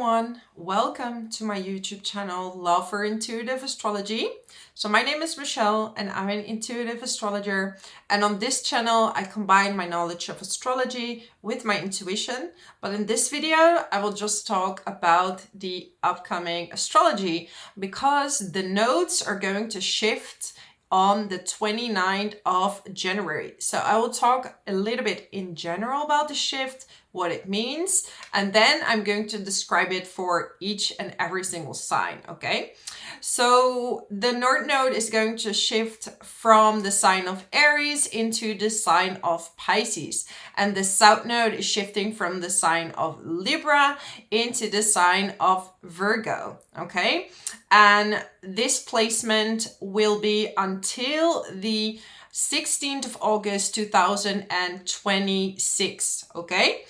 everyone, welcome to my YouTube channel, Love for Intuitive Astrology. So my name is Michelle and I'm an intuitive astrologer, and on this channel I combine my knowledge of astrology with my intuition. But in this video I will just talk about the upcoming astrology because the nodes are going to shift on the 29th of January. So I will talk a little bit in general about the shift, what it means, and then I'm going to describe it for each and every single sign, okay? So the North Node is going to shift from the sign of Aries into the sign of Pisces, and the South Node is shifting from the sign of Libra into the sign of Virgo, okay? And this placement will be until the 16th of August 2026, okay?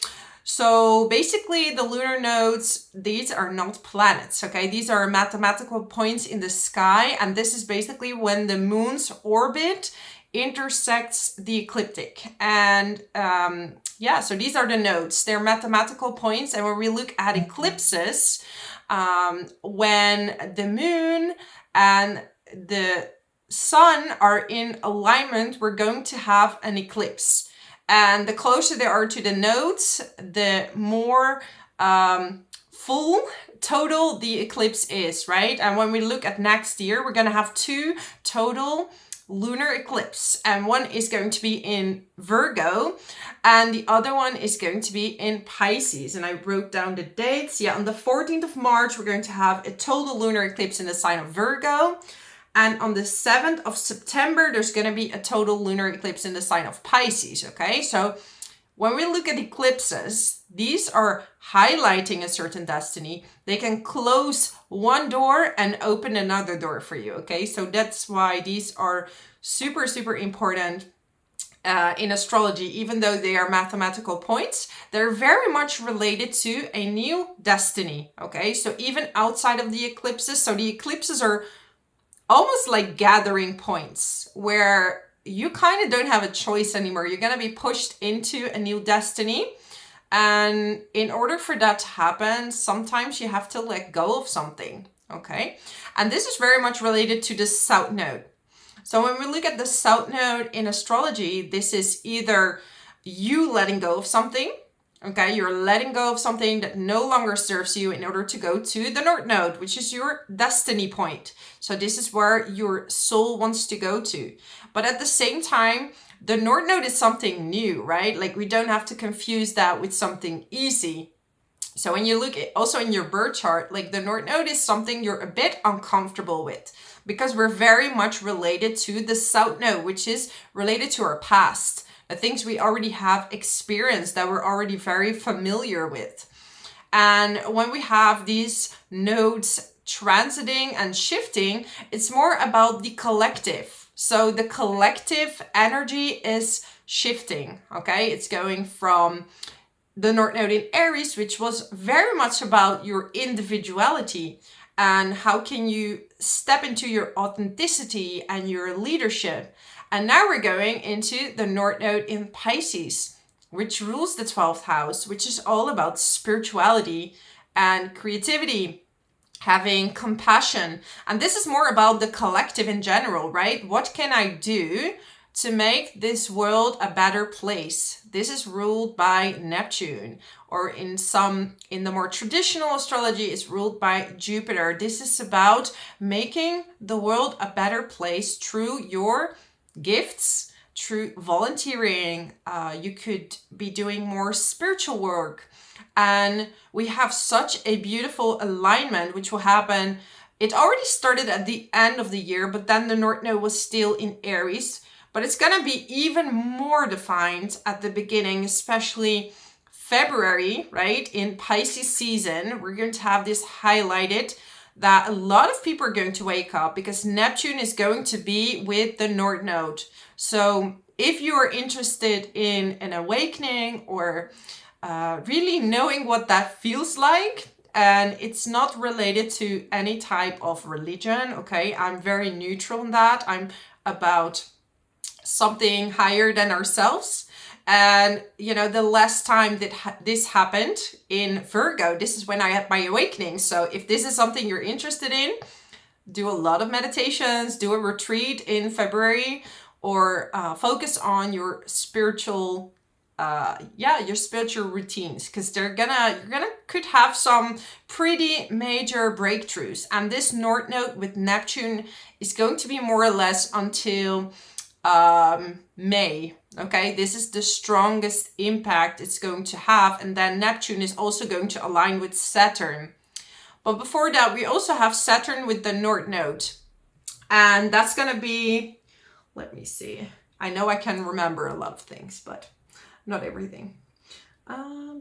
So basically the lunar nodes, these are not planets, okay? These are mathematical points in the sky, and this is basically when the moon's orbit intersects the ecliptic. And so these are the nodes. They're mathematical points, and when we look at eclipses, when the moon and the sun are in alignment, we're going to have an eclipse. And the closer they are to the nodes, the more full total the eclipse is, right? And when we look at next year, we're going to have two total lunar eclipse, and one is going to be in Virgo and the other one is going to be in Pisces. And I wrote down the dates. Yeah, on the 14th of March we're going to have a total lunar eclipse in the sign of Virgo, and on the 7th of September there's going to be a total lunar eclipse in the sign of Pisces, okay? So when we look at eclipses, these are highlighting a certain destiny. They can close one door and open another door for you, okay? So that's why these are super, super important in astrology. Even though they are mathematical points, they're very much related to a new destiny, okay? So even outside of the eclipses, so the eclipses are almost like gathering points where you kind of don't have a choice anymore. You're going to be pushed into a new destiny. And in order for that to happen, sometimes you have to let go of something, okay? And this is very much related to the South Node. So when we look at the South Node in astrology, this is either you letting go of something, okay? You're letting go of something that no longer serves you in order to go to the North Node, which is your destiny point. So this is where your soul wants to go to. But at the same time, the North Node is something new, right? Like we don't have to confuse that with something easy. So when you look at also in your birth chart, like the North Node is something you're a bit uncomfortable with because we're very much related to the South Node, which is related to our past, the things we already have experienced that we're already very familiar with. And when we have these nodes transiting and shifting, it's more about the collective. So the collective energy is shifting, okay? It's going from the North Node in Aries, which was very much about your individuality and how can you step into your authenticity and your leadership. And now we're going into the North Node in Pisces, which rules the 12th house, which is all about spirituality and creativity, having compassion. And this is more about the collective in general, right? What can I do to make this world a better place? This is ruled by Neptune, or in the more traditional astrology, is ruled by Jupiter. This is about making the world a better place through your gifts, through volunteering. You could be doing more spiritual work. And we have such a beautiful alignment, which will happen. It already started at the end of the year, but then the North Node was still in Aries. But it's going to be even more defined at the beginning, especially February, right? In Pisces season, we're going to have this highlighted that a lot of people are going to wake up because Neptune is going to be with the North Node. So if you are interested in an awakening or really knowing what that feels like, and it's not related to any type of religion, okay? I'm very neutral in that. I'm about something higher than ourselves. And, you know, the last time that this happened in Virgo, this is when I had my awakening. So if this is something you're interested in, do a lot of meditations, do a retreat in February, or focus on your spiritual your spiritual routines, because you're gonna could have some pretty major breakthroughs. And this North Node with Neptune is going to be more or less until May. Okay, this is the strongest impact it's going to have, and then Neptune is also going to align with Saturn. But before that, we also have Saturn with the North Node, and that's gonna be, let me see, I know I can remember a lot of things, but not everything.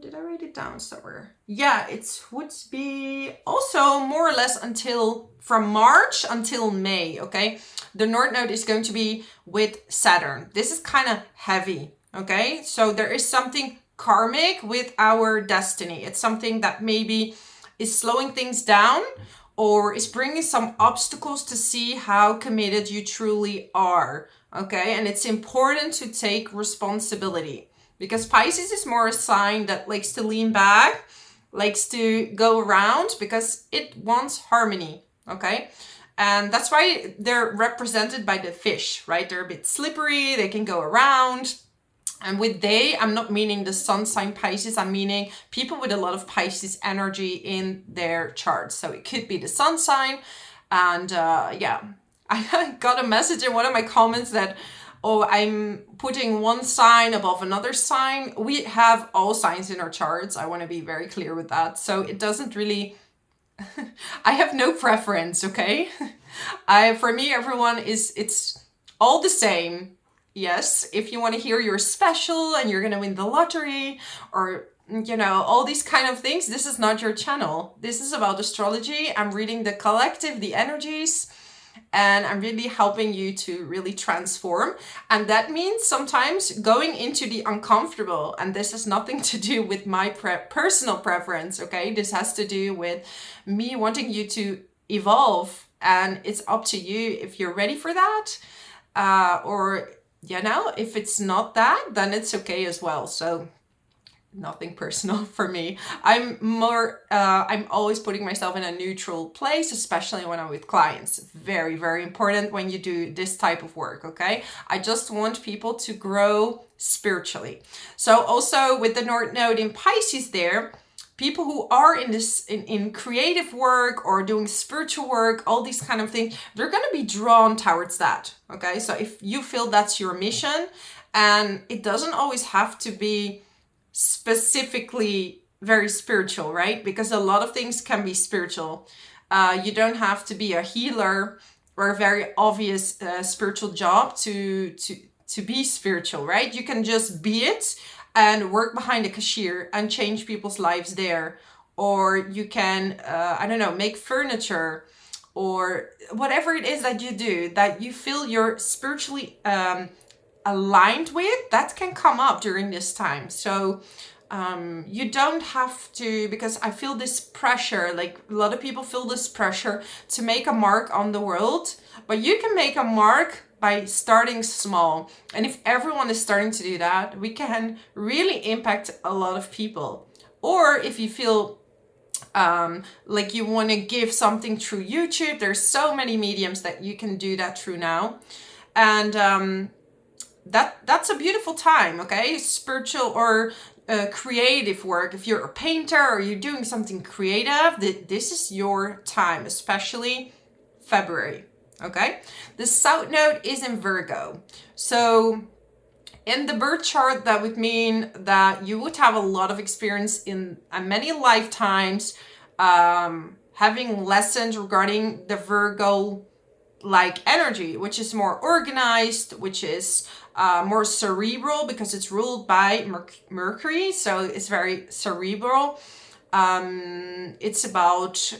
Did I write it down somewhere? Yeah, it would be also more or less until from March until May. Okay, the North Node is going to be with Saturn. This is kind of heavy. Okay, so there is something karmic with our destiny. It's something that maybe is slowing things down or is bringing some obstacles to see how committed you truly are. Okay, and it's important to take responsibility, because Pisces is more a sign that likes to lean back, likes to go around, because it wants harmony, okay? And that's why they're represented by the fish, right? They're a bit slippery, they can go around. And with they, I'm not meaning the sun sign Pisces, I'm meaning people with a lot of Pisces energy in their charts. So it could be the sun sign. And I got a message in one of my comments that, oh, I'm putting one sign above another sign. We have all signs in our charts. I want to be very clear with that. So it doesn't really, I have no preference, okay? For me, everyone it's all the same. Yes, if you want to hear you're special and you're going to win the lottery, or, you know, all these kind of things, this is not your channel. This is about astrology. I'm reading the collective, the energies, and I'm really helping you to really transform. And that means sometimes going into the uncomfortable. And this has nothing to do with my personal preference, okay? This has to do with me wanting you to evolve. And it's up to you if you're ready for that. Or, you know, if it's not that, then it's okay as well. So nothing personal for me. I'm always putting myself in a neutral place, especially when I'm with clients. Very, very important when you do this type of work, okay? I just want people to grow spiritually. So also with the North Node in Pisces there, people who are in this, in creative work or doing spiritual work, all these kind of things, they're going to be drawn towards that, okay? So if you feel that's your mission, and it doesn't always have to be specifically very spiritual, right? Because a lot of things can be spiritual. You don't have to be a healer or a very obvious spiritual job to be spiritual, right? You can just be it and work behind a cashier and change people's lives there. Or you can, I don't know, make furniture, or whatever it is that you do that you feel you're spiritually aligned with, that can come up during this time. So you don't have to, because I feel this pressure, like a lot of people feel this pressure to make a mark on the world, but you can make a mark by starting small. And if everyone is starting to do that, we can really impact a lot of people. Or if you feel like you want to give something through YouTube, there's so many mediums that you can do that through now. And that's a beautiful time, okay? Spiritual or creative work. If you're a painter or you're doing something creative, this is your time, especially February, okay? The South Node is in Virgo. So in the birth chart, that would mean that you would have a lot of experience in many lifetimes, having lessons regarding the Virgo like energy, which is more organized, which is more cerebral because it's ruled by Mercury. So it's very cerebral. It's about,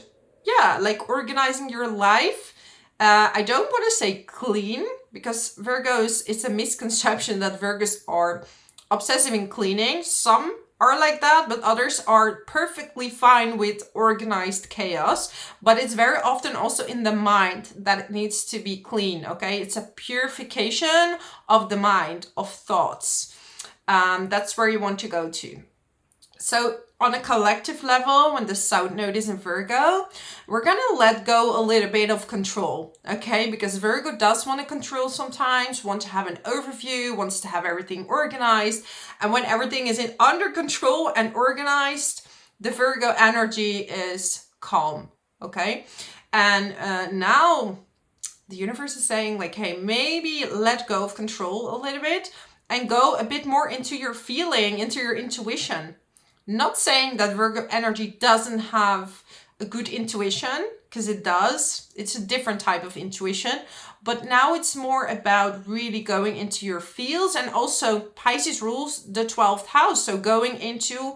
like organizing your life. I don't want to say clean, because Virgos, it's a misconception that Virgos are obsessive in cleaning. Some are like that, but others are perfectly fine with organized chaos. But it's very often also in the mind that it needs to be clean, okay? It's a purification of the mind, of thoughts. That's where you want to go to. So on a collective level, when the South Node is in Virgo, we're going to let go a little bit of control, okay? Because Virgo does want to control sometimes, want to have an overview, wants to have everything organized. And when everything is under control and organized, the Virgo energy is calm, okay? And now the universe is saying like, hey, maybe let go of control a little bit and go a bit more into your feeling, into your intuition. Not saying that Virgo energy doesn't have a good intuition, because it does. It's a different type of intuition. But now it's more about really going into your feels. And also Pisces rules the 12th house. So going into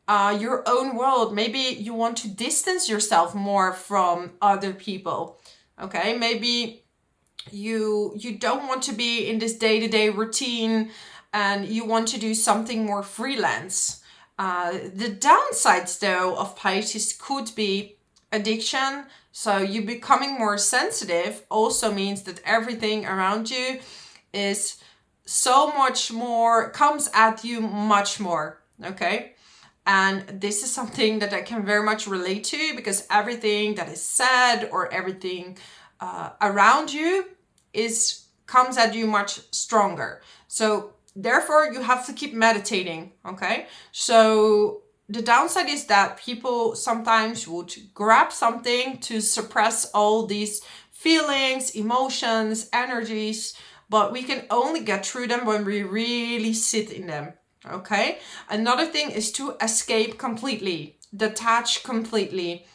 your own world. Maybe you want to distance yourself more from other people. Okay, maybe you don't want to be in this day-to-day routine and you want to do something more freelance. The downsides though of Pisces could be addiction. So you becoming more sensitive also means that everything around you is so much more, comes at you much more, okay? And this is something that I can very much relate to, because everything that is said or everything around you comes at you much stronger. So therefore you have to keep meditating, okay? So the downside is that people sometimes would grab something to suppress all these feelings, emotions, energies, but we can only get through them when we really sit in them. Okay. Another thing is to escape completely, detach completely,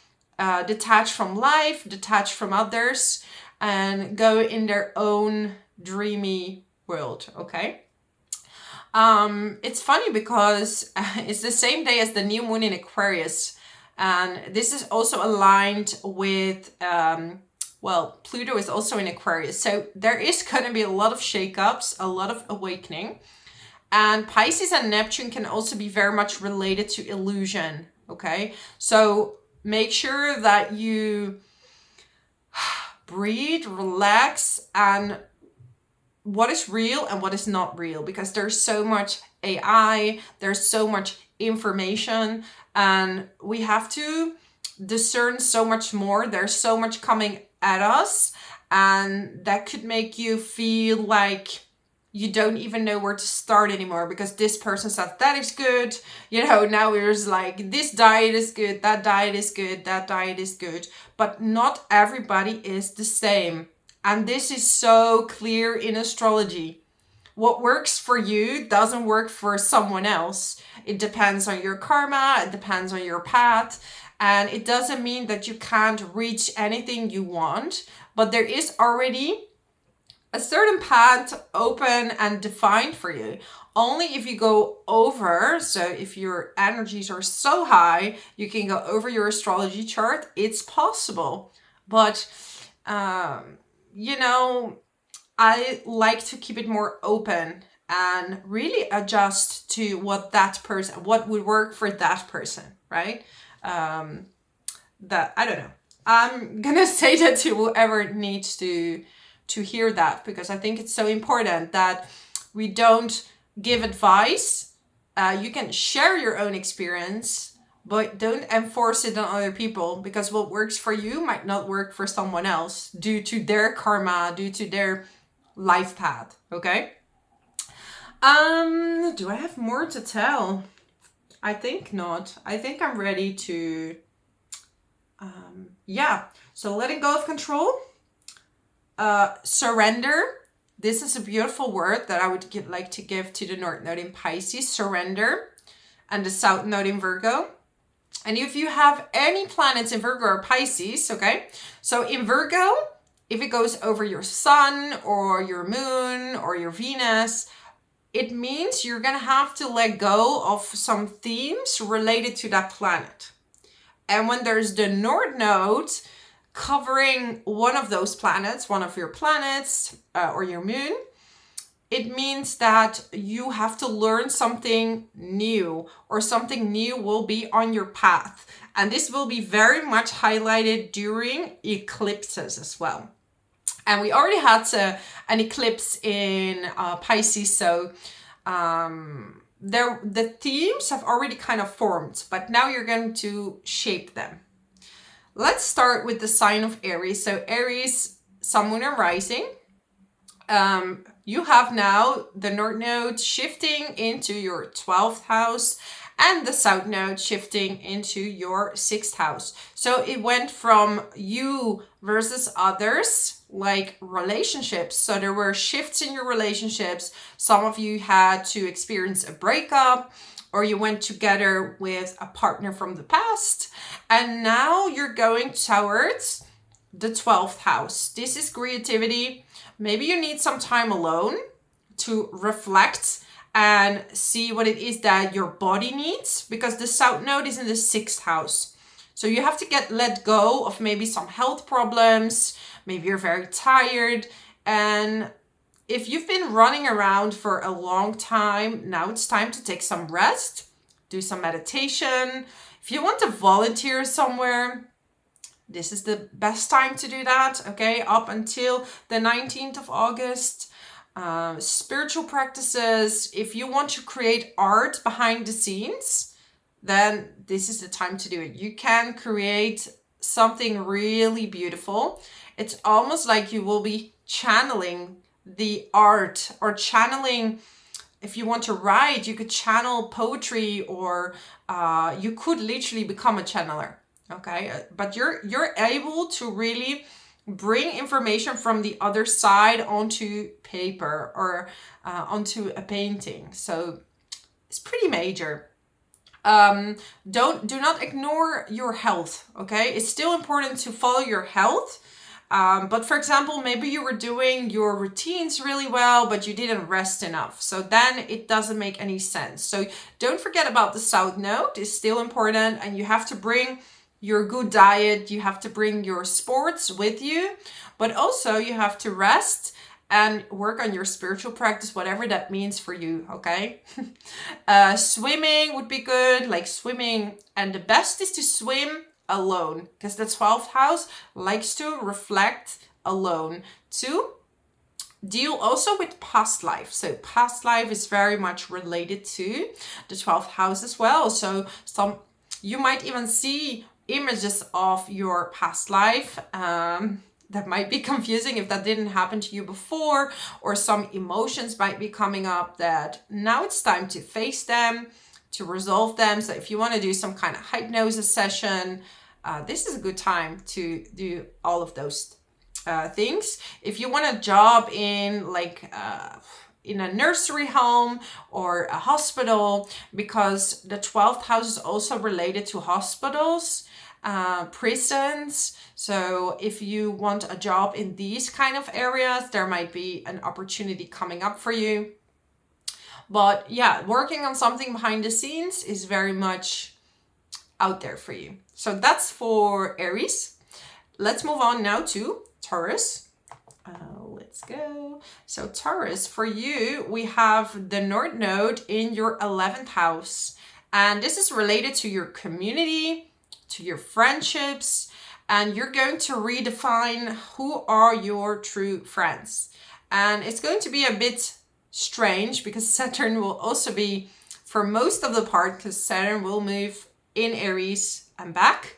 detach from life, detach from others, and go in their own dreamy world. Okay. It's funny because it's the same day as the new moon in Aquarius, and this is also aligned with Pluto is also in Aquarius, so there is going to be a lot of shakeups, a lot of awakening. And Pisces and Neptune can also be very much related to illusion, okay? So make sure that you breathe, relax, and what is real and what is not real, because there's so much AI, there's so much information, and we have to discern so much more. There's so much coming at us, and that could make you feel like you don't even know where to start anymore, because this person said that is good. You know, now we're just like, this diet is good, that diet is good, that diet is good. But not everybody is the same. And this is so clear in astrology. What works for you doesn't work for someone else. It depends on your karma, it depends on your path. And it doesn't mean that you can't reach anything you want, but there is already a certain path open and defined for you. Only if you go over, so if your energies are so high, you can go over your astrology chart, it's possible. But, you know, I like to keep it more open and really adjust to what would work for that person, right? That, I don't know. I'm gonna say that to whoever needs to hear that, because I think it's so important that we don't give advice. You can share your own experience, but don't enforce it on other people, because what works for you might not work for someone else due to their karma, due to their life path. Okay. Do I have more to tell? I think not. I think I'm ready to so letting go of control. Surrender. This is a beautiful word that I would like to give to the North Node in Pisces. Surrender. And the South Node in Virgo. And if you have any planets in Virgo or Pisces, okay? So in Virgo, if it goes over your sun or your moon or your Venus, it means you're going to have to let go of some themes related to that planet. And when there's the North Node covering one of those planets, one of your planets or your moon, it means that you have to learn something new, or something new will be on your path. And this will be very much highlighted during eclipses as well. And we already had an eclipse in Pisces, so The themes have already kind of formed, but now you're going to shape them. Let's start with the sign of Aries. So Aries, Sun, Moon, and Rising. You have now the North Node shifting into your 12th house and the South Node shifting into your 6th house. So it went from you versus others, like relationships. So there were shifts in your relationships. Some of you had to experience a breakup, or you went together with a partner from the past. And now you're going towards the 12th house. This is creativity. Maybe you need some time alone to reflect and see what it is that your body needs, because the South Node is in the 6th house. So you have to let go of maybe some health problems. Maybe you're very tired. And if you've been running around for a long time, now it's time to take some rest, do some meditation. If you want to volunteer somewhere, this is the best time to do that, okay? Up until the 19th of August. Spiritual practices. If you want to create art behind the scenes, then this is the time to do it. You can create something really beautiful. It's almost like you will be channeling the art, or channeling, if you want to write, you could channel poetry, or you could literally become a channeler. Okay, but you're able to really bring information from the other side onto paper, or onto a painting. So it's pretty major. Do not ignore your health. Okay, it's still important to follow your health. But for example, maybe you were doing your routines really well, but you didn't rest enough. So then it doesn't make any sense. So don't forget about the South Node. It's still important, and you have to bring your good diet, you have to bring your sports with you, but also you have to rest and work on your spiritual practice, whatever that means for you, okay? Swimming would be good, like swimming, and the best is to swim alone, because the 12th house likes to reflect alone, to deal also with past life. So past life is very much related to the 12th house as well. So you might even see images of your past life. That might be confusing if that didn't happen to you before, or some emotions might be coming up that now it's time to face them, to resolve them. So if you want to do some kind of hypnosis session, this is a good time to do all of those things. If you want a job in in a nursery home or a hospital, because the 12th house is also related to hospitals, prisons. So if you want a job in these kind of areas, there might be an opportunity coming up for you. But yeah, working on something behind the scenes is very much out there for you. So that's for Aries. Let's move on now to Taurus. Let's go. So Taurus, for you, we have the North Node in your 11th house. And this is related to your community, to your friendships, and you're going to redefine who are your true friends. And it's going to be a bit strange, because Saturn will also be, for most of the part, because Saturn will move in Aries and back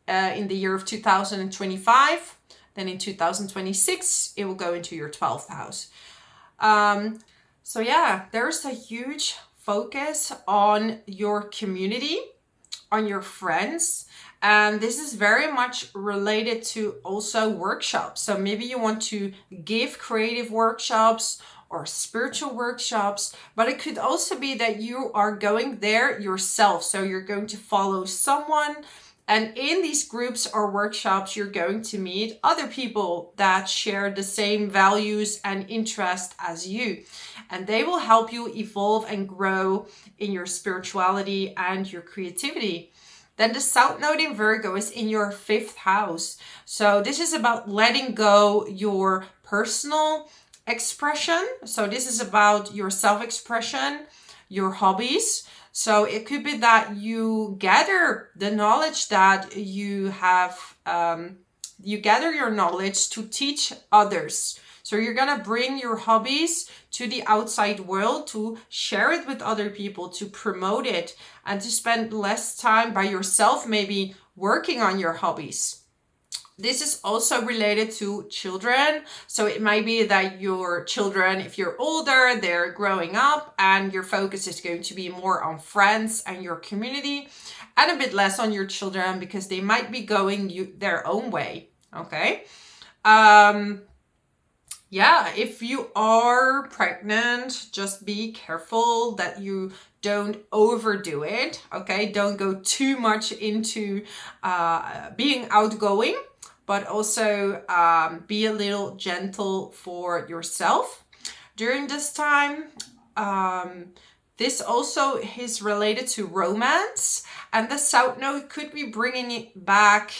in the year of 2025. Then in 2026, it will go into your 12th house. So yeah, there's a huge focus on your community, on your friends. And this is very much related to also workshops. So maybe you want to give creative workshops or spiritual workshops, but it could also be that you are going there yourself. So you're going to follow someone, and in these groups or workshops, you're going to meet other people that share the same values and interest as you. And they will help you evolve and grow in your spirituality and your creativity. Then the South Node in Virgo is in your 5th house. So this is about letting go your personal expression. So this is about your self-expression, your hobbies. So it could be that you gather the knowledge that you have, you gather your knowledge to teach others. So you're gonna bring your hobbies to the outside world, to share it with other people, to promote it, and to spend less time by yourself, maybe working on your hobbies. This is also related to children. So it might be that your children, if you're older, they're growing up and your focus is going to be more on friends and your community and a bit less on your children because they might be going their own way. Okay. Yeah, if you are pregnant, just be careful that you don't overdo it. Okay. Don't go too much into being outgoing, but also be a little gentle for yourself during this time. This also is related to romance, and the South Node could be bringing back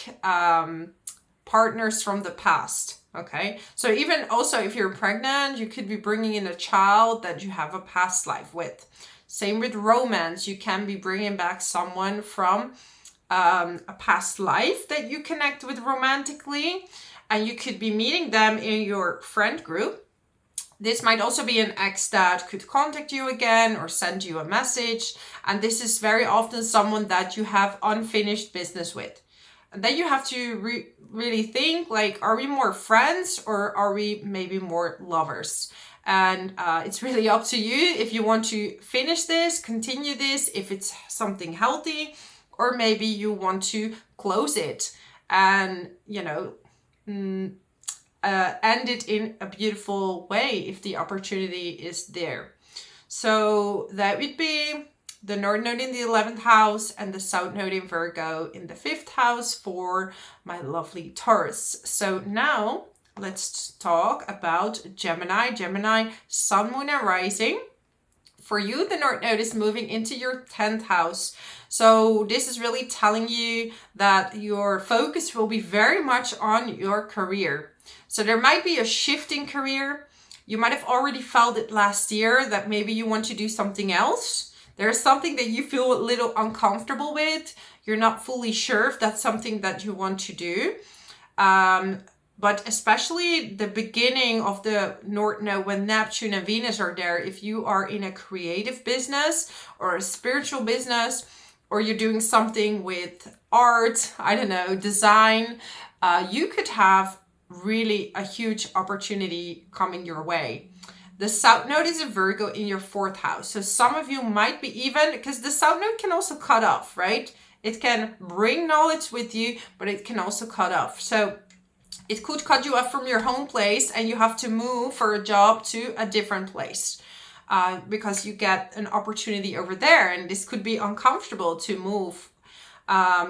partners from the past. Okay, so even also if you're pregnant, you could be bringing in a child that you have a past life with. Same with romance, you can be bringing back someone from a past life that you connect with romantically, and you could be meeting them in your friend group. This might also be an ex that could contact you again or send you a message, and this is very often someone that you have unfinished business with. And then you have to really think, like, are we more friends or are we maybe more lovers? And it's really up to you if you want to finish this, continue this, if it's something healthy, or maybe you want to close it and, you know, end it in a beautiful way if the opportunity is there. So that would be the North Node in the 11th house and the South Node in Virgo in the 5th house for my lovely Taurus. So now let's talk about Gemini. Gemini, Sun, Moon, and Rising. For you, the North Node is moving into your 10th house. So this is really telling you that your focus will be very much on your career. So there might be a shift in career. You might have already felt it last year that maybe you want to do something else. There's something that you feel a little uncomfortable with. You're not fully sure if that's something that you want to do. But especially the beginning of the North Node when Neptune and Venus are there, if you are in a creative business or a spiritual business, or you're doing something with art, I don't know, design, you could have really a huge opportunity coming your way. The South Node is a Virgo in your 4th house. So some of you might be even, because the South Node can also cut off, right? It can bring knowledge with you, but it can also cut off. So it could cut you off from your home place and you have to move for a job to a different place because you get an opportunity over there. And this could be uncomfortable to move.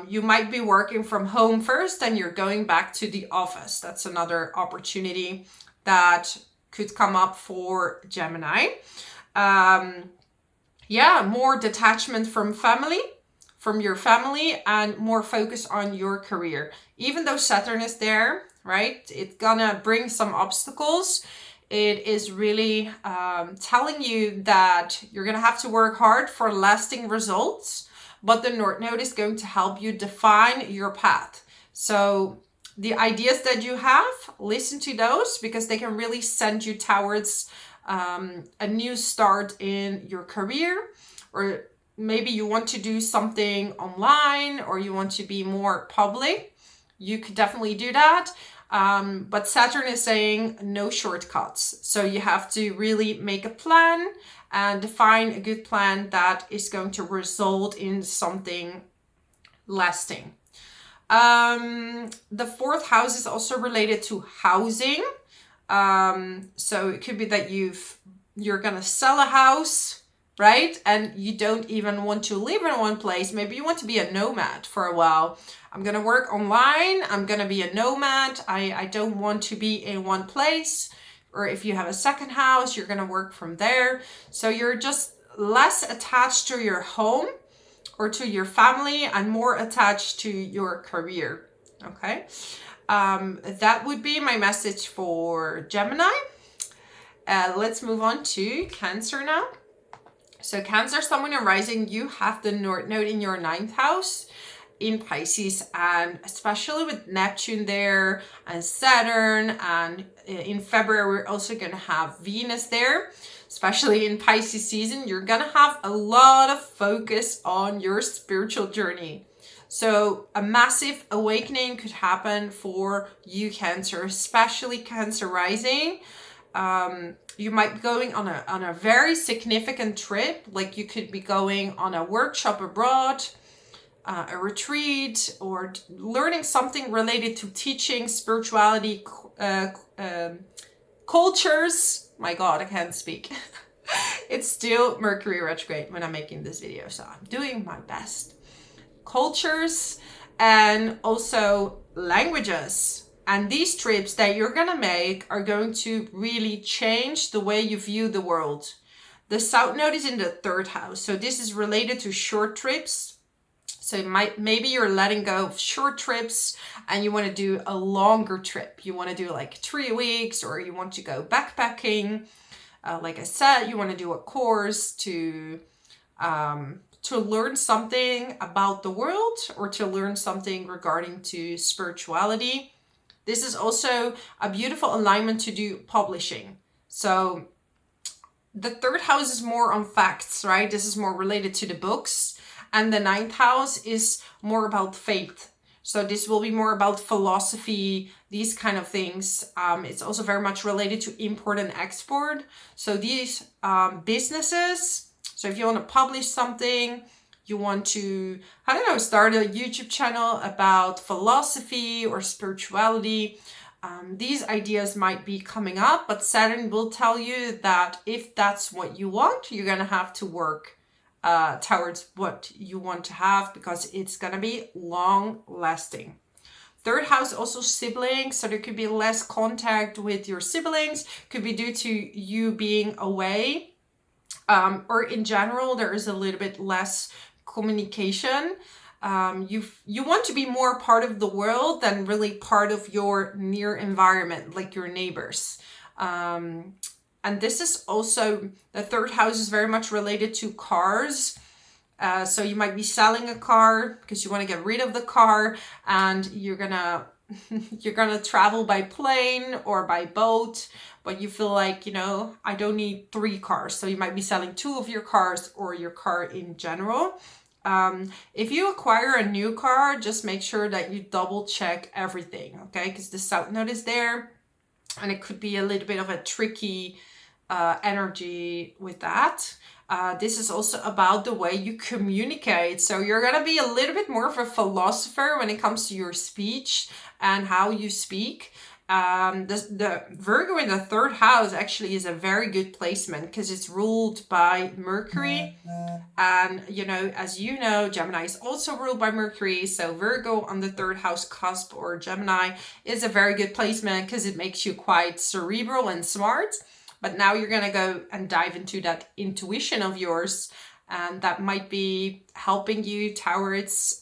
You might be working from home first and you're going back to the office. That's another opportunity that could come up for Gemini. More detachment from your family, and more focus on your career. Even though Saturn is there, right? It's gonna bring some obstacles. It is really telling you that you're gonna have to work hard for lasting results, but the North Node is going to help you define your path. So the ideas that you have, listen to those because they can really send you towards a new start in your career, or maybe you want to do something online or you want to be more public. You could definitely do that. But Saturn is saying no shortcuts. So you have to really make a plan and define a good plan that is going to result in something lasting. The 4th house is also related to housing. So it could be that you're gonna sell a house, right? And you don't even want to live in one place. Maybe you want to be a nomad for a while. I'm gonna work online. I'm gonna be a nomad. I don't want to be in one place. Or if you have a second house, you're gonna work from there. So you're just less attached to your home or to your family and more attached to your career. Okay. That would be my message for Gemini. Let's move on to Cancer now. So Cancer, Sun, Moon, and Rising, you have the North Node in your 9th house. in Pisces, and especially with Neptune there and Saturn, and in February we're also going to have Venus there. Especially in Pisces season, you're going to have a lot of focus on your spiritual journey. So a massive awakening could happen for you, Cancer, especially Cancer rising. You might be going on a very significant trip, like you could be going on a workshop abroad, a retreat, or learning something related to teaching, spirituality, cultures. My God, I can't speak. It's still Mercury retrograde when I'm making this video, so I'm doing my best. Cultures and also languages. And these trips that you're gonna make are going to really change the way you view the world. The South Node is in the 3rd house, so this is related to short trips. So maybe you're letting go of short trips and you want to do a longer trip. You want to do like 3 weeks, or you want to go backpacking. Like I said, you want to do a course to learn something about the world, or to learn something regarding to spirituality. This is also a beautiful alignment to do publishing. So the 3rd house is more on facts, right? This is more related to the books. And the 9th house is more about faith. So this will be more about philosophy, these kind of things. It's also very much related to import and export. So these businesses, so if you want to publish something, you want to, I don't know, start a YouTube channel about philosophy or spirituality, these ideas might be coming up, but Saturn will tell you that if that's what you want, you're going to have to work towards what you want to have, because it's going to be long lasting. 3rd house also siblings, so there could be less contact with your siblings, could be due to you being away, or in general there is a little bit less communication. You want to be more part of the world than really part of your near environment, like your neighbors. And this is also, the 3rd house is very much related to cars. So you might be selling a car because you want to get rid of the car, and you're gonna travel by plane or by boat, but you feel like, I don't need 3 cars. So you might be selling 2 of your cars, or your car in general. If you acquire a new car, just make sure that you double check everything, okay? Because the South Node is there, and it could be a little bit of a tricky energy with that. This is also about the way you communicate. So you're going to be a little bit more of a philosopher when it comes to your speech and how you speak. The Virgo in the 3rd house actually is a very good placement because it's ruled by Mercury. And, as you know, Gemini is also ruled by Mercury. So Virgo on the 3rd house cusp, or Gemini, is a very good placement because it makes you quite cerebral and smart. But now you're going to go and dive into that intuition of yours, and that might be helping you towards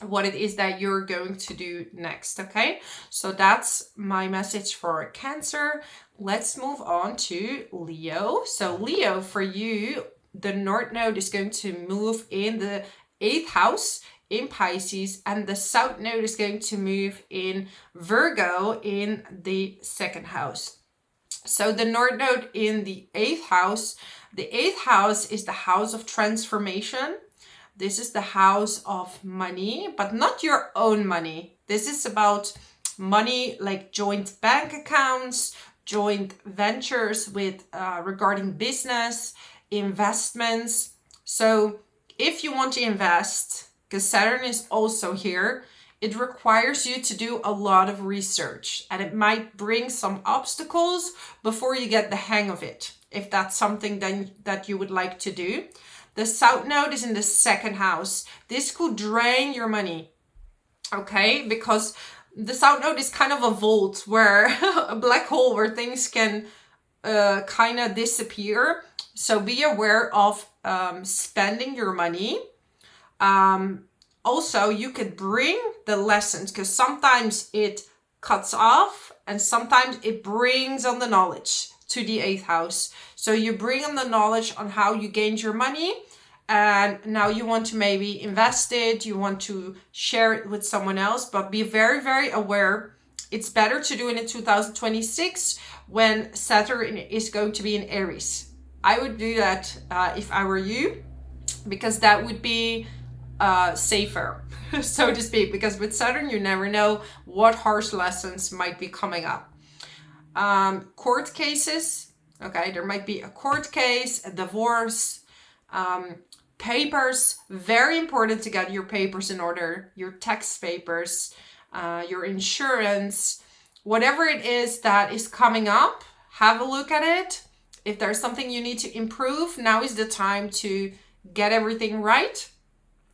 what it is that you're going to do next, okay? So that's my message for Cancer. Let's move on to Leo. So Leo, for you, the North Node is going to move in the 8th house in Pisces, and the South Node is going to move in Virgo in the 2nd house. So the North Node in the 8th house, the 8th house is the house of transformation. This is the house of money, but not your own money. This is about money like joint bank accounts, joint ventures with regarding business, investments. So if you want to invest, because Saturn is also here, it requires you to do a lot of research, and it might bring some obstacles before you get the hang of it, if that's something then that you would like to do. The South Node is in the 2nd house. This could drain your money, okay? Because the South Node is kind of a vault, where a black hole where things can kind of disappear. So be aware of spending your money. Also, you could bring the lessons, because sometimes it cuts off and sometimes it brings on the knowledge to the 8th house. So you bring on the knowledge on how you gained your money, and now you want to maybe invest it, you want to share it with someone else, but be very, very aware. It's better to do it in 2026 when Saturn is going to be in Aries. I would do that if I were you, because that would be safer, so to speak, because with Saturn, you never know what harsh lessons might be coming up. Court cases, okay, there might be a court case, a divorce, papers, very important to get your papers in order, your tax papers, your insurance, whatever it is that is coming up, have a look at it. If there's something you need to improve, now is the time to get everything right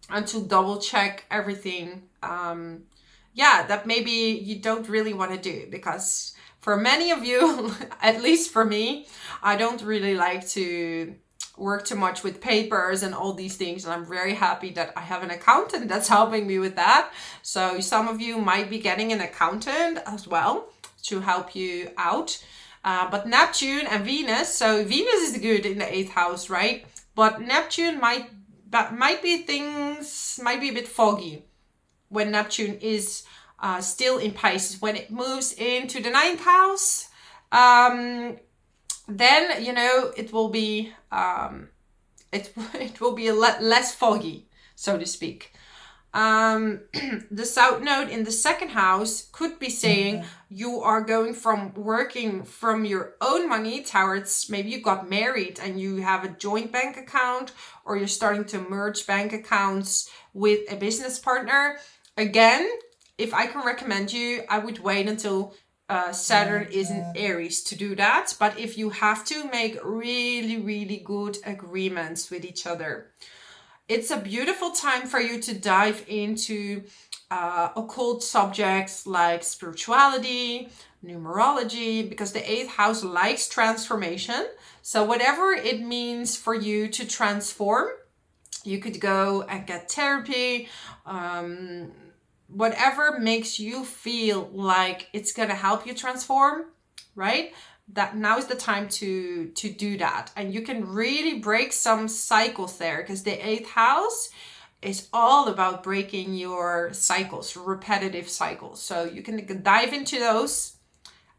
and to double check everything. That maybe you don't really want to do, because for many of you, at least for me, I don't really like to work too much with papers and all these things, and I'm very happy that I have an accountant that's helping me with that. So some of you might be getting an accountant as well to help you out. But Neptune and Venus, so Venus is good in the 8th house, right? But Neptune might be a bit foggy when Neptune is still in Pisces. When it moves into the 9th house, then it will be it will be a lot less foggy, so to speak. The South Node in the 2nd house could be saying you are going from working from your own money towards, maybe you got married and you have a joint bank account, or you're starting to merge bank accounts with a business partner. Again, if I can recommend you, I would wait until Saturn is in Aries to do that. But if you have to, make really, really good agreements with each other. It's a beautiful time for you to dive into occult subjects like spirituality, numerology, because the 8th house likes transformation. So whatever it means for you to transform, you could go and get therapy, whatever makes you feel like it's going to help you transform, right? That now is the time to do that. And you can really break some cycles there, because the 8th house is all about breaking your cycles, repetitive cycles. So you can dive into those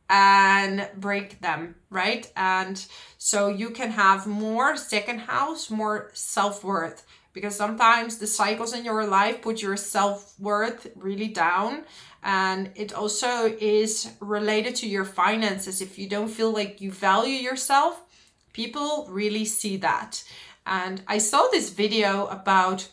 and break them, right? And so you can have more 2nd house, more self-worth, because sometimes the cycles in your life put your self-worth really down. And it also is related to your finances. If you don't feel like you value yourself, people really see that. And I saw this video about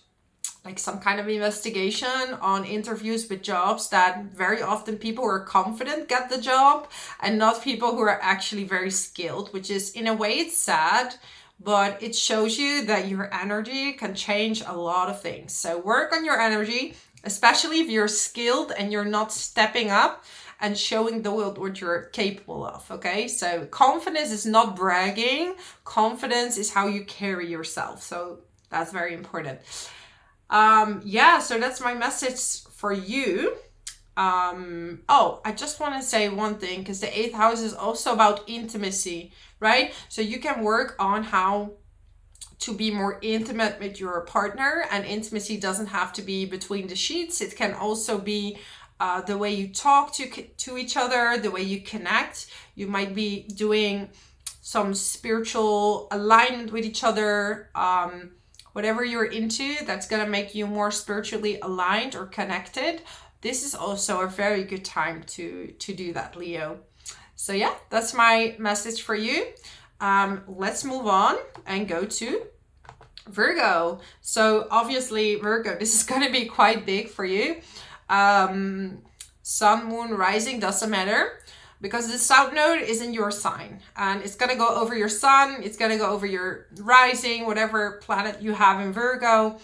like some kind of investigation on interviews with jobs, that very often people who are confident get the job and not people who are actually very skilled, which is, in a way, it's sad, but it shows you that your energy can change a lot of things. So work on your energy, especially if you're skilled and you're not stepping up and showing the world what you're capable of, okay? So confidence is not bragging. Confidence is how you carry yourself. So that's very important. So that's my message for you. I just want to say one thing, because the 8th house is also about intimacy, right? So you can work on how to be more intimate with your partner, and intimacy doesn't have to be between the sheets. It can also be the way you talk to each other, the way you connect. You might be doing some spiritual alignment with each other, whatever you're into that's going to make you more spiritually aligned or connected. This is also a very good time to do that, Leo. So yeah, that's my message for you. Let's move on and go to Virgo. So obviously Virgo, this is going to be quite big for you. Sun, moon, rising, doesn't matter, because the South Node is in your sign and it's going to go over your sun. It's going to go over your rising, whatever planet you have in Virgo.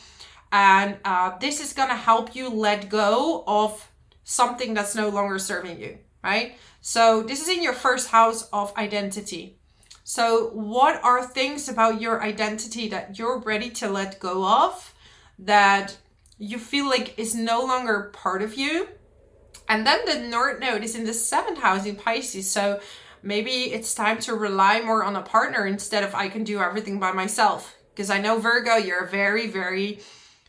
And this is going to help you let go of something that's no longer serving you, right? So this is in your 1st house of identity. So what are things about your identity that you're ready to let go of, that you feel like is no longer part of you? And then the North Node is in the 7th house in Pisces. So maybe it's time to rely more on a partner instead of I can do everything by myself. Because I know Virgo, you're a very, very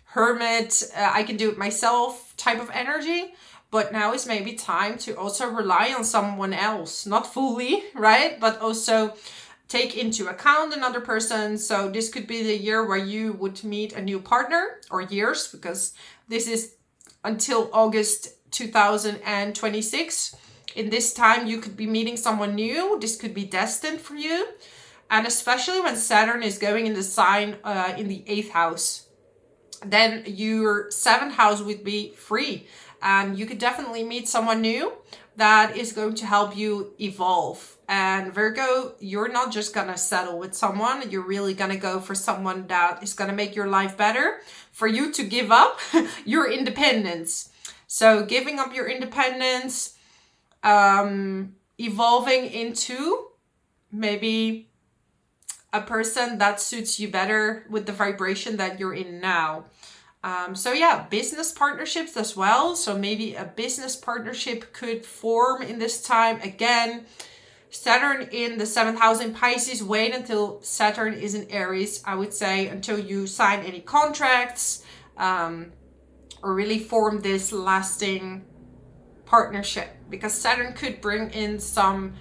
hermit, I can do it myself type of energy. But now is maybe time to also rely on someone else, not fully, right? But also take into account another person. So this could be the year where you would meet a new partner, or years, because this is until August 2026. In this time, you could be meeting someone new. This could be destined for you. And especially when Saturn is going in the sign in the 8th house, then your 7th house would be free. And you could definitely meet someone new that is going to help you evolve. And Virgo, you're not just gonna settle with someone. You're really gonna go for someone that is gonna make your life better. For you to give up your independence. So giving up your independence, evolving into maybe a person that suits you better with the vibration that you're in now. So yeah, business partnerships as well. So maybe a business partnership could form in this time. Again, Saturn in the 7th house in Pisces. Wait until Saturn is in Aries, I would say, until you sign any contracts or really form this lasting partnership, because Saturn could bring in some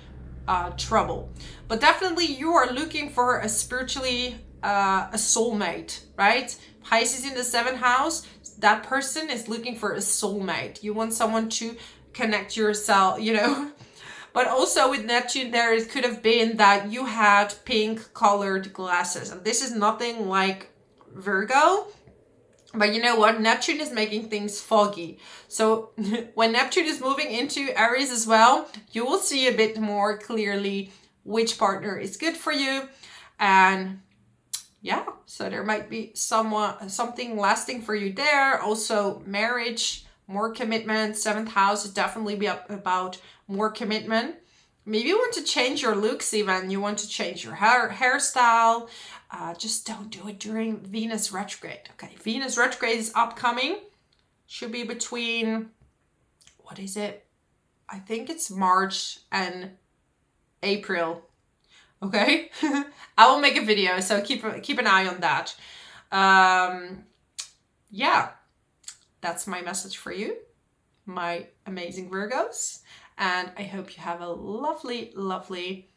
trouble. But definitely you are looking for a spiritually a soulmate, right? Pisces in the 7th house, that person is looking for a soulmate. You want someone to connect yourself, you know. But also with Neptune there, it could have been that you had pink colored glasses. And this is nothing like Virgo. But you know what? Neptune is making things foggy. So when Neptune is moving into Aries as well, you will see a bit more clearly which partner is good for you. And yeah, so there might be something lasting for you there. Also marriage, more commitment. 7th house is definitely be about more commitment. Maybe you want to change your looks even. You want to change your hairstyle. Just don't do it during Venus retrograde. Okay, Venus retrograde is upcoming. Should be between, what is it? I think it's March and April. Okay, I will make a video, so keep an eye on that. Yeah, that's my message for you, my amazing Virgos. And I hope you have a lovely, lovely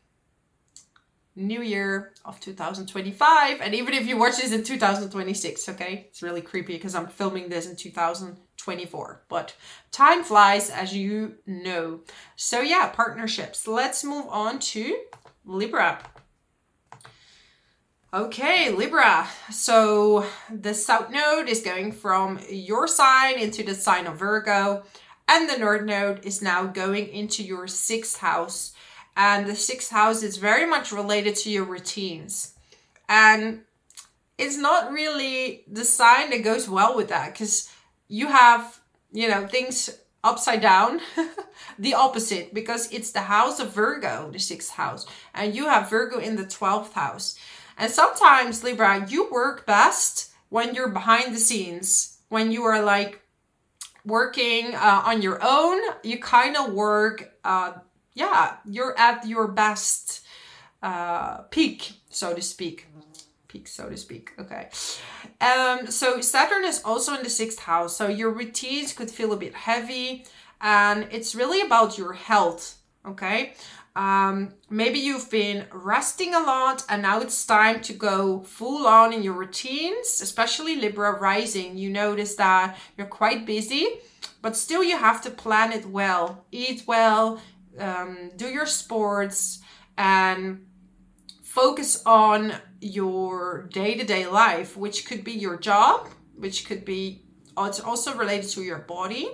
new year of 2025. And even if you watch this in 2026, okay? It's really creepy because I'm filming this in 2024. But time flies, as you know. So yeah, partnerships. Let's move on to Libra. Okay, Libra. So the South Node is going from your sign into the sign of Virgo. And the North Node is now going into your 6th house. And the 6th house is very much related to your routines. And it's not really the sign that goes well with that, because you have, you know, things upside down, the opposite, because it's the house of Virgo, the 6th house. And you have Virgo in the 12th house. And sometimes, Libra, you work best when you're behind the scenes, when you are like working on your own. You kind of work, you're at your best peak, so to speak. Okay. So Saturn is also in the 6th house. So your routines could feel a bit heavy, and it's really about your health. Okay. Maybe you've been resting a lot and now it's time to go full on in your routines, especially Libra rising. You notice that you're quite busy, but still you have to plan it well, eat well, do your sports, and focus on your day-to-day life, which could be your job, which could be, it's also related to your body.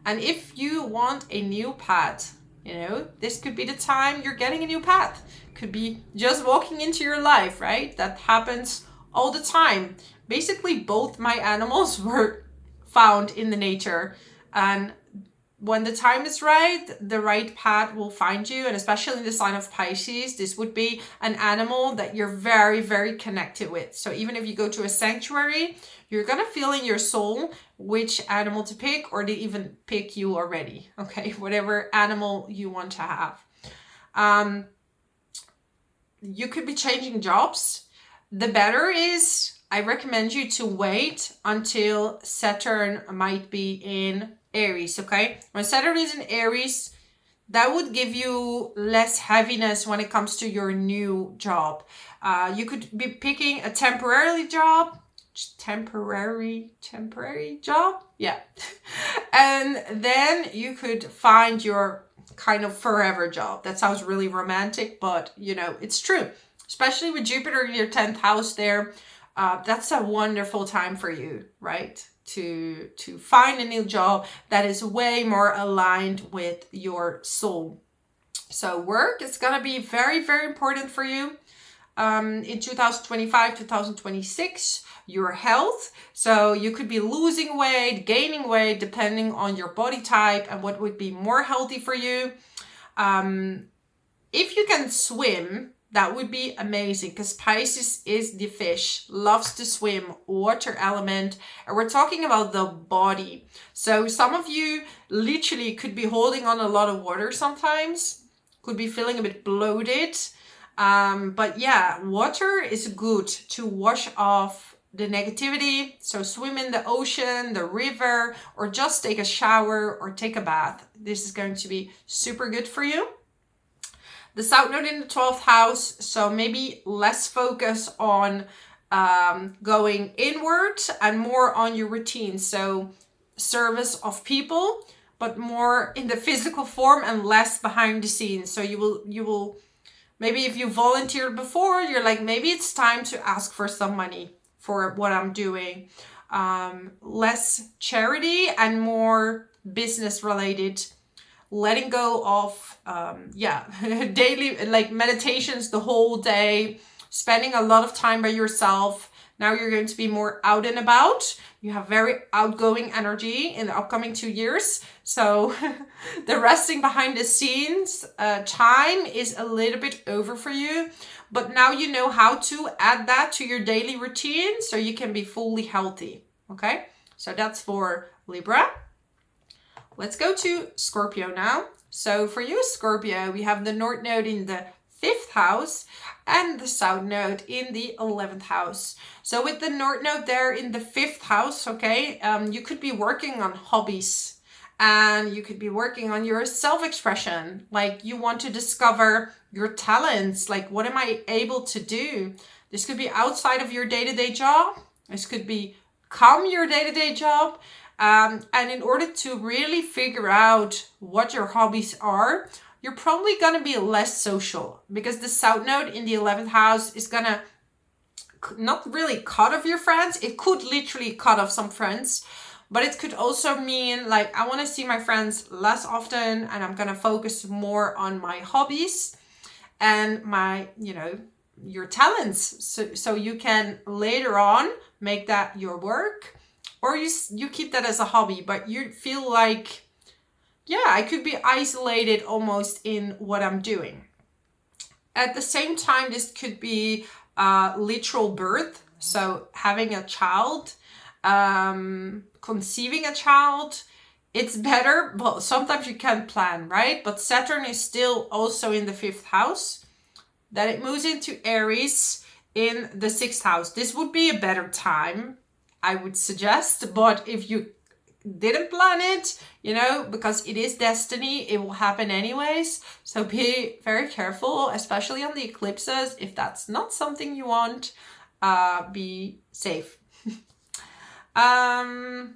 And if you want a new path, you know, this could be the time you're getting a new path. Could be just walking into your life, right? That happens all the time. Basically, both my animals were found in the nature. And when the time is right, the right path will find you. And especially in the sign of Pisces, this would be an animal that you're very, very connected with. So even if you go to a sanctuary, you're going to feel in your soul which animal to pick, or they even pick you already. Okay, whatever animal you want to have. You could be changing jobs. the better is, I recommend you to wait until Saturn might be in Aries, okay? When Saturn is in Aries, that would give you less heaviness when it comes to your new job. You could be picking a temporary job, temporary job, yeah. And then you could find your kind of forever job. That sounds really romantic, but you know, it's true. Especially with Jupiter in your 10th house there, that's a wonderful time for you, right? To find a new job that is way more aligned with your soul. So work is going to be very, very important for you in 2025, 2026. Your health. So you could be losing weight, gaining weight, depending on your body type and what would be more healthy for you. If you can swim, that would be amazing, because Pisces is the fish, loves to swim, water element, and we're talking about the body. So some of you literally could be holding on a lot of water sometimes, could be feeling a bit bloated. But yeah, water is good to wash off the negativity. So swim in the ocean, the river, or just take a shower or take a bath. This is going to be super good for you. The South Node in the 12th house, so maybe less focus on going inward and more on your routine. So service of people, but more in the physical form and less behind the scenes. So you will maybe if you volunteered before, you're like, maybe it's time to ask for some money for what I'm doing. Less charity and more business related. Letting go of daily like meditations the whole day, spending a lot of time by yourself. Now you're going to be more out and about. You have very outgoing energy in the upcoming 2 years. So the resting behind the scenes time is a little bit over for you. But now you know how to add that to your daily routine so you can be fully healthy. Okay, so that's for Libra. Let's go to Scorpio now. So for you, Scorpio, we have the North Node in the 5th house and the South Node in the 11th house. So with the North Node there in the 5th house, okay, you could be working on hobbies and you could be working on your self-expression. Like you want to discover your talents. Like, what am I able to do? This could be outside of your day-to-day job. This could become your day-to-day job. And in order to really figure out what your hobbies are, you're probably going to be less social, because the South Node in the 11th house is going to not really cut off your friends. It could literally cut off some friends, but it could also mean like, I want to see my friends less often and I'm going to focus more on my hobbies and my, your talents. So you can later on make that your work. Or you keep that as a hobby, but you feel like, yeah, I could be isolated almost in what I'm doing. At the same time, this could be literal birth. So having a child, conceiving a child, it's better. Well, sometimes you can't plan, right? But Saturn is still also in the 5th house. Then it moves into Aries in the 6th house. This would be a better time, I would suggest, but if you didn't plan it, because it is destiny, it will happen anyways. So be very careful, especially on the eclipses. If that's not something you want, be safe. So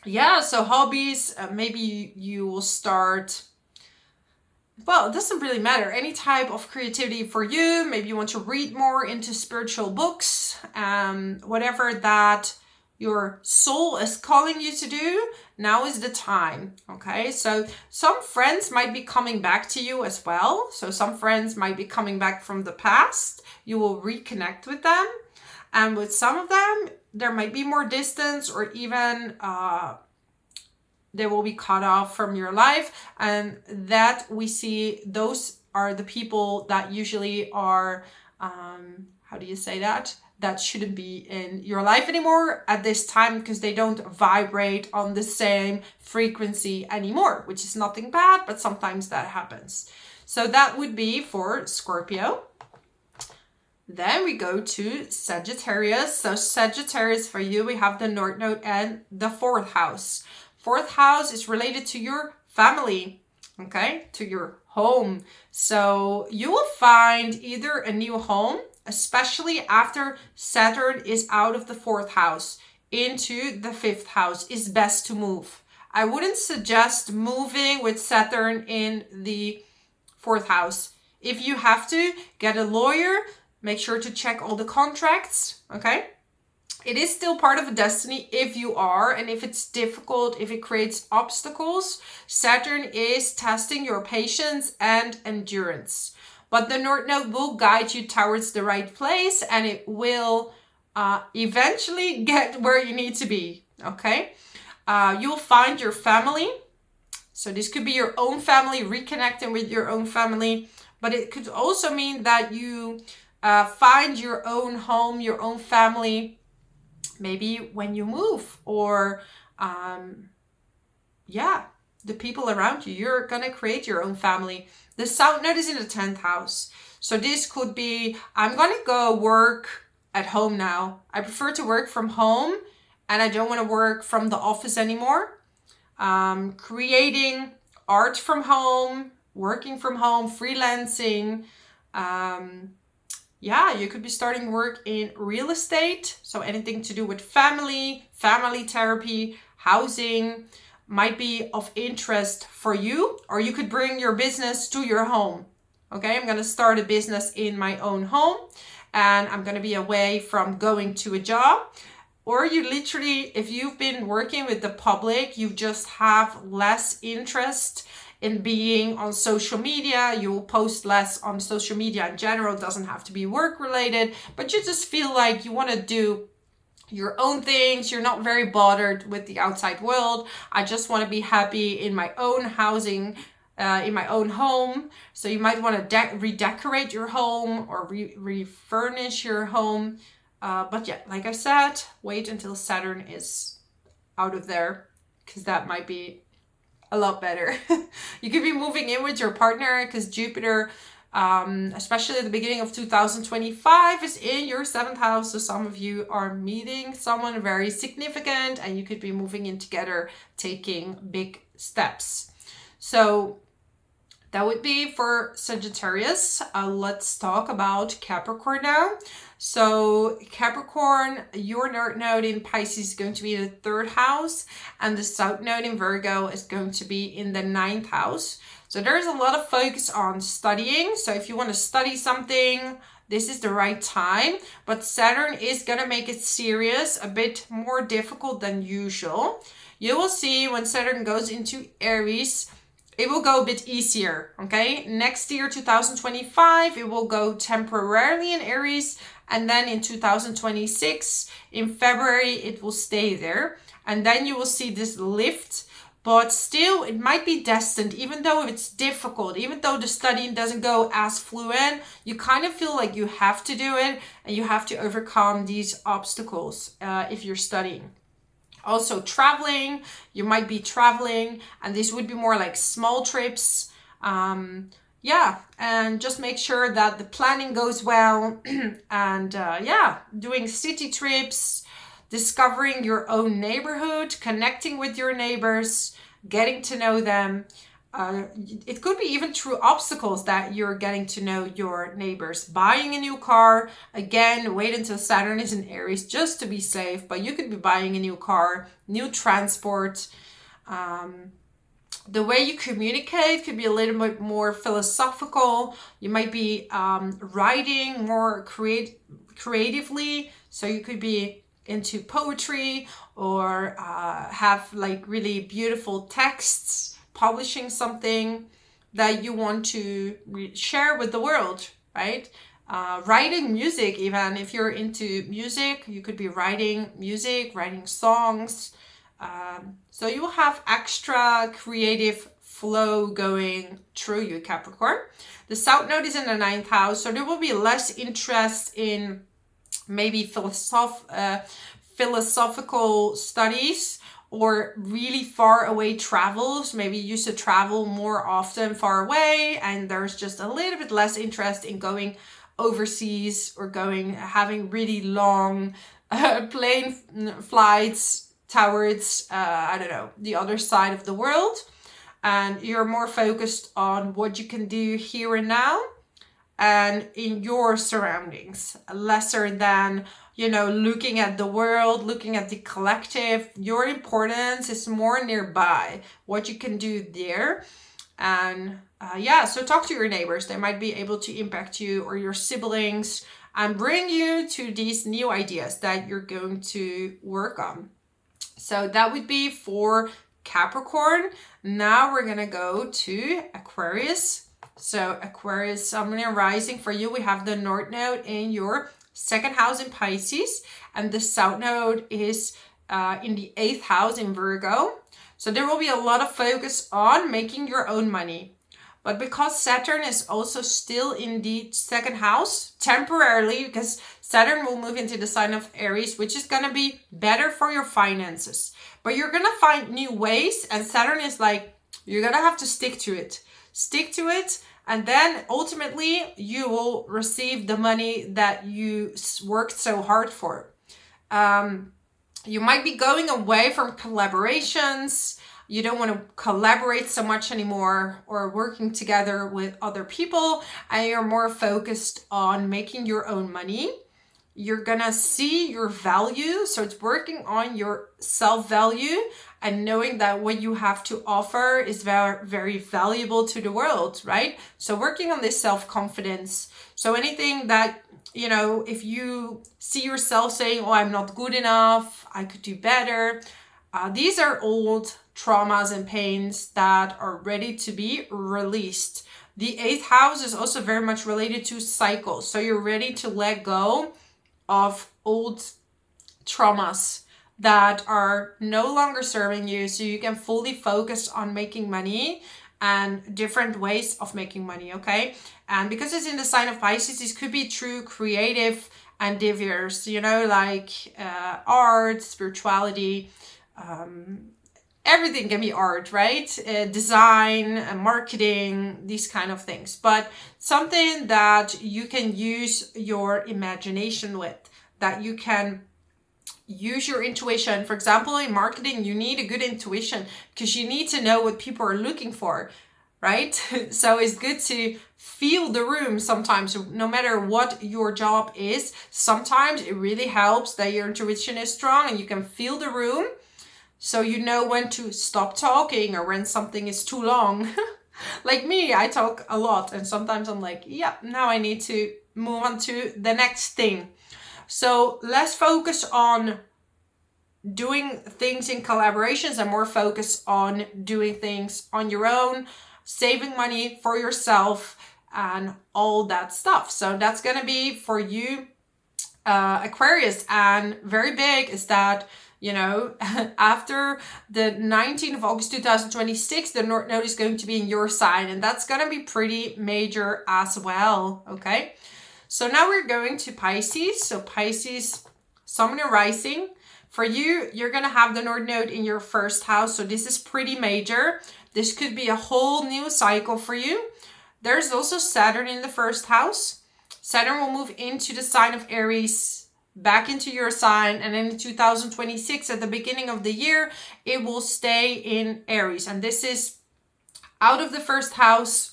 hobbies, maybe you will start. Well, it doesn't really matter. Any type of creativity for you. Maybe you want to read more into spiritual books. Whatever that your soul is calling you to do, now is the time. Okay, so some friends might be coming back to you as well. So some friends might be coming back from the past. You will reconnect with them. And with some of them, there might be more distance, or even they will be cut off from your life. And that we see, those are the people that usually are, how do you say that? That shouldn't be in your life anymore at this time, because they don't vibrate on the same frequency anymore, which is nothing bad, but sometimes that happens. So that would be for Scorpio. Then we go to Sagittarius. So Sagittarius, for you, we have the North Node and the 4th house. 4th house is related to your family, okay, to your home. So you will find either a new home, especially after Saturn is out of the 4th house into the 5th house, is best to move. I wouldn't suggest moving with Saturn in the 4th house. If you have to, get a lawyer, make sure to check all the contracts, okay? It is still part of a destiny if you are, and if it's difficult, if it creates obstacles, Saturn is testing your patience and endurance. But the North Node will guide you towards the right place, and it will eventually get where you need to be, okay? You'll find your family. So this could be your own family, reconnecting with your own family, but it could also mean that you find your own home, your own family, maybe when you move, or the people around you. You're gonna create your own family. The South Node is in the 10th house. So this could be, I'm gonna go work at home now. I prefer to work from home, and I don't want to work from the office anymore. Creating art from home, working from home, freelancing. You could be starting work in real estate. So anything to do with family therapy, housing might be of interest for you. Or you could bring your business to your home. Okay, I'm going to start a business in my own home, and I'm going to be away from going to a job. Or you literally, if you've been working with the public, you just have less interest in being on social media. You will post less on social media in general. It doesn't have to be work related, but you just feel like you want to do your own things. You're not very bothered with the outside world. I just want to be happy in my own housing, in my own home. So you might want to redecorate your home or refurnish your home. But yeah, like I said, wait until Saturn is out of there, because that might be a lot better. You could be moving in with your partner, because Jupiter, especially at the beginning of 2025, is in your 7th house. So some of you are meeting someone very significant, and you could be moving in together, taking big steps. So that would be for Sagittarius. Let's talk about Capricorn now. So Capricorn, your North Node in Pisces is going to be in the 3rd house, and the South Node in Virgo is going to be in the 9th house. So there's a lot of focus on studying. So if you want to study something, this is the right time. But Saturn is going to make it serious, a bit more difficult than usual. You will see when Saturn goes into Aries, it will go a bit easier, okay? Next year, 2025, it will go temporarily in Aries. And then in 2026, in February, it will stay there. And then you will see this lift. But still, it might be destined, even though it's difficult, even though the studying doesn't go as fluent, you kind of feel like you have to do it, and you have to overcome these obstacles if you're studying. Also traveling, you might be traveling, and this would be more like small trips. And just make sure that the planning goes well. And doing city trips, discovering your own neighborhood, connecting with your neighbors, getting to know them. It could be even through obstacles that you're getting to know your neighbors. Buying a new car, again, wait until Saturn is in Aries just to be safe, but you could be buying a new car, new transport. The way you communicate could be a little bit more philosophical. You might be writing more creatively, so you could be into poetry or have like really beautiful texts, publishing something that you want to share with the world, right? Writing music, even if you're into music, you could be writing music, writing songs. So you will have extra creative flow going through you, Capricorn. The South Node is in the 9th house, so there will be less interest in maybe philosophical studies or really far away travels. Maybe you used to travel more often far away, and there's just a little bit less interest in going overseas or having really long plane flights towards, I don't know, the other side of the world. And you're more focused on what you can do here and now and in your surroundings, lesser than, looking at the world, looking at the collective. Your importance is more nearby, what you can do there. And so talk to your neighbors. They might be able to impact you, or your siblings, and bring you to these new ideas that you're going to work on. So that would be for Capricorn. Now we're going to go to Aquarius. So Aquarius, Sun and Rising, for you, we have the North Node in your second house in Pisces, and the South Node is in the 8th house in Virgo. So there will be a lot of focus on making your own money. But because Saturn is also still in the second house, temporarily, because Saturn will move into the sign of Aries, which is going to be better for your finances. But you're going to find new ways, and Saturn is like, you're going to have to stick to it. Stick to it, and then ultimately you will receive the money that you worked so hard for. You might be going away from collaborations. You don't want to collaborate so much anymore, or working together with other people, and you're more focused on making your own money. You're gonna see your value. So it's working on your self-value and knowing that what you have to offer is very, very valuable to the world, right? So working on this self-confidence. So anything that, if you see yourself saying, oh, I'm not good enough, I could do better. These are old traumas and pains that are ready to be released. The 8th house is also very much related to cycles. So you're ready to let go of old traumas that are no longer serving you, so you can fully focus on making money and different ways of making money, okay? And because it's in the sign of Pisces, this could be through creative endeavors, like art, spirituality, everything can be art, right? Design, marketing, these kind of things. But something that you can use your imagination with, that you can use your intuition. For example, in marketing, you need a good intuition because you need to know what people are looking for, right? So it's good to feel the room sometimes, no matter what your job is. Sometimes it really helps that your intuition is strong and you can feel the room. So you know when to stop talking or when something is too long. Like me, I talk a lot and sometimes I'm like, now I need to move on to the next thing. So less focus on doing things in collaborations and more focus on doing things on your own, saving money for yourself and all that stuff. So that's going to be for you, Aquarius. And very big is that, after the 19th of August 2026, the North Node is going to be in your sign, and that's going to be pretty major as well, okay? So now we're going to Pisces. So Pisces, Sun and Rising. For you, you're going to have the North Node in your first house. So this is pretty major. This could be a whole new cycle for you. There's also Saturn in the first house. Saturn will move into the sign of Aries, back into your sign, and then in 2026 at the beginning of the year it will stay in Aries, and this is out of the first house,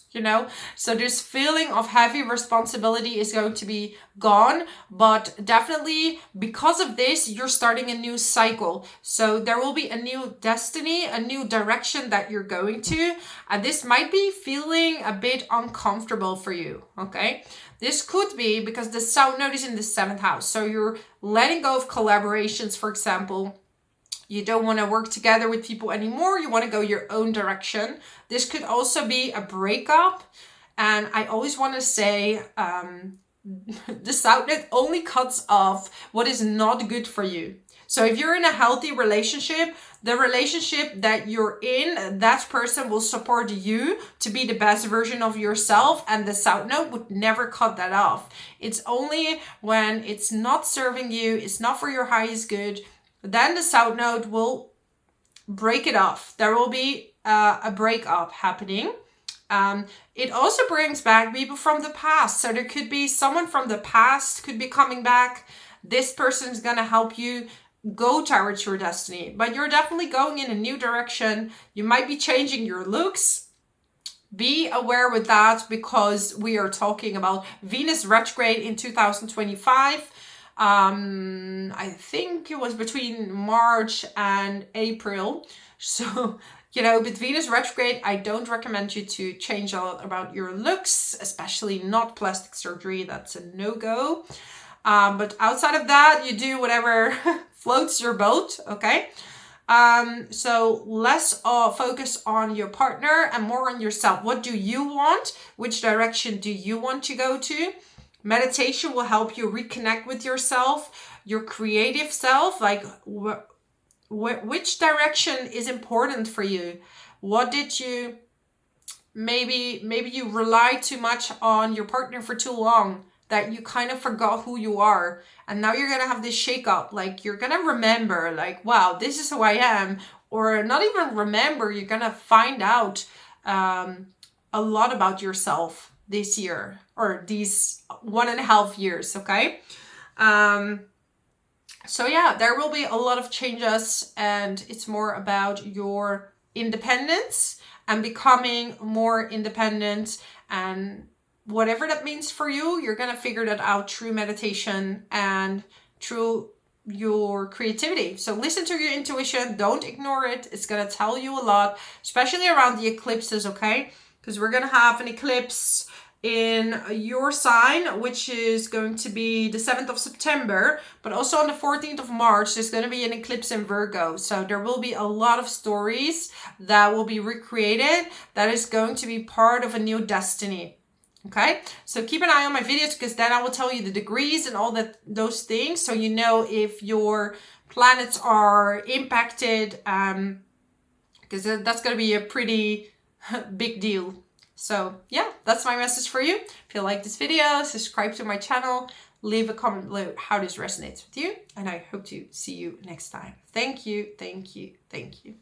so this feeling of heavy responsibility is going to be gone, but definitely because of this you're starting a new cycle. So there will be a new destiny, a new direction that you're going to, and this might be feeling a bit uncomfortable for you, okay? This could be because the South Node is in the 7th house, so you're letting go of collaborations, for example. You don't want to work together with people anymore. You want to go your own direction. This could also be a breakup. And I always want to say, the South Node only cuts off what is not good for you. So if you're in a healthy relationship, the relationship that you're in, that person will support you to be the best version of yourself, and the South Node would never cut that off. It's only when it's not serving you, it's not for your highest good, then the South Node will break it off. There will be a breakup happening. It also brings back people from the past. So there could be someone from the past could be coming back. This person is going to help you go towards your destiny, but you're definitely going in a new direction. You might be changing your looks. Be aware with that, because we are talking about Venus retrograde in 2025. I think it was between March and April. So, you know, with Venus retrograde, I don't recommend you to change a lot about your looks, especially not plastic surgery. That's a no-go. But outside of that, you do whatever floats your boat, okay? So less focus on your partner and more on yourself. What do you want? Which direction do you want to go to? Meditation will help you reconnect with yourself, your creative self. Like which direction is important for you? What did you, maybe you relied too much on your partner for too long, that you kind of forgot who you are. And now you're going to have this shake up. Like you're going to remember, like, wow, this is who I am. Or not even remember, you're going to find out a lot about yourself this year, or these 1.5 years, okay? So yeah, there will be a lot of changes, and it's more about your independence and becoming more independent, and whatever that means for you, you're going to figure that out through meditation and through your creativity. So listen to your intuition. Don't ignore it. It's going to tell you a lot, especially around the eclipses, okay? Because we're going to have an eclipse in your sign, which is going to be the 7th of September. But also on the 14th of March, there's going to be an eclipse in Virgo. So there will be a lot of stories that will be recreated. That is going to be part of a new destiny. Okay, so keep an eye on my videos, because then I will tell you the degrees and all those things, so you know if your planets are impacted, because that's going to be a pretty big deal. So yeah, that's my message for you. If you like this video, subscribe to my channel, leave a comment below how this resonates with you, and I hope to see you next time. Thank you, thank you, thank you.